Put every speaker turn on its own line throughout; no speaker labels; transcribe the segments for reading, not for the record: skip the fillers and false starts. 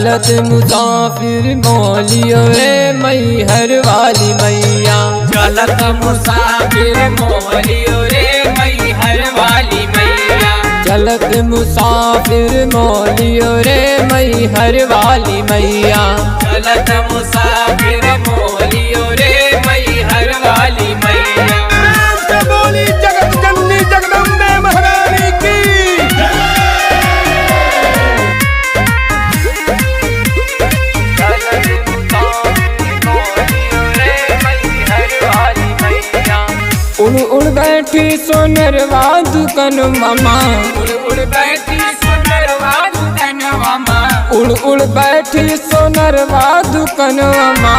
चलत मुसाफिर मोलियो रे मैहर वाली मैया।
चलत मुसाफिर मोलियो रे मैहर वाली मैया।
चलत मुसाफिर मोलियो रे मैहर वाली मैया।
चलत मुसाफिर मोलियो रे मैहर वाली मैया।
बोली जगत जननी जगदम्बे महारानी की। उड़ उड़ बैठी सोनरवा दुकन मामा।
उड़ उड़ बैठी सोनरवा दुकन मामा।
उड़ उड़ बैठी सोनरवा दुकन मामा।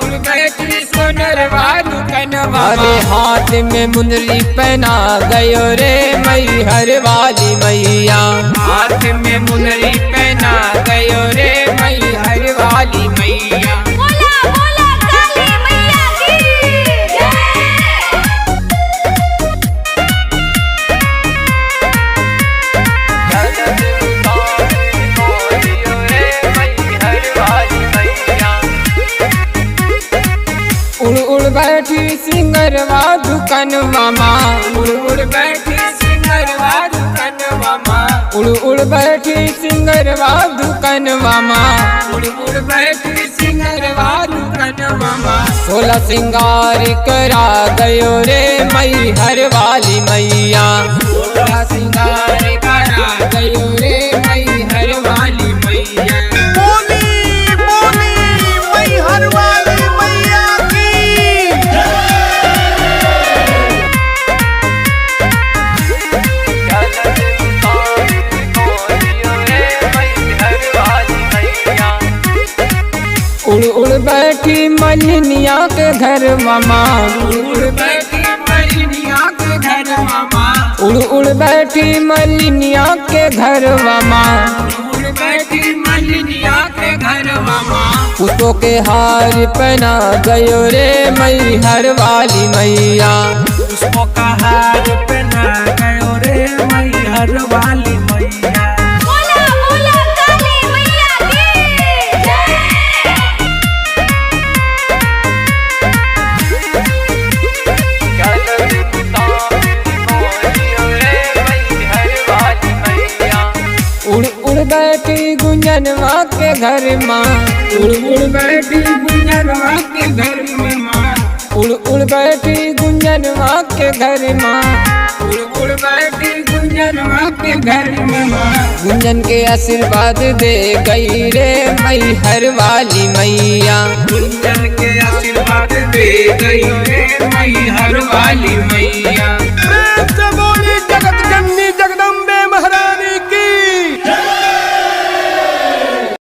उड़ बैठी सोनरवा दुकन मामा।
अरे हाथ में मुंदरी पहना गयो रे मैहर वाली मैया।
हाथ में मुंदरी पहना गयो रे मैहर वाली मैया।
बोला बोला काली मैया की जय।
उड़ उड़ बैठी सिंगरवा दुकन मामा।
उड़ उड़ बैठी सिंगरवा दुकन मामा।
उड़ उड़ बैठी सिंगरवा दुकन मामा।
उड़ उड़ बैठी सिंगरवा दुकन मामा।
16 सिंगार करा गयो रे मैहर वाली मैया।
16 सिंगार करा गयो रे मैहर वाली मैया।
बोली बोली मैहर वाली मैया की।
उड़ उड़ बैठी मलिनिया के घर मामा।
उड़ उड़ बैठी मलिनिया के घर मामा।
उड़ उड़ बैठी मलिनिया के घर मामा।
उड़ उड़ बैठी मलिनिया के घर मामा।
पुष्पों के हार पहना गयो रे मैहर वाली मैया।
पुष्पों का हार पहना गयो रे मैहर वाली मैया।
बोला बोला काली मैया की जय।
उड़ उड़ बैठी गुंजनवा के घर माँ।
उड़ उड़ बैठी गुंजनवा के घर में माँ।
उड़ उड़ बैठी गुंजनवा के घर माँ।
उड़ उड़ बैठी गुंजनवा के घर में माँ।
गुंजन के आशीर्वाद दे गई रे मैहर वाली मैया।
गुंजन के आशीर्वाद दे गई रे मैहर वाली मैया।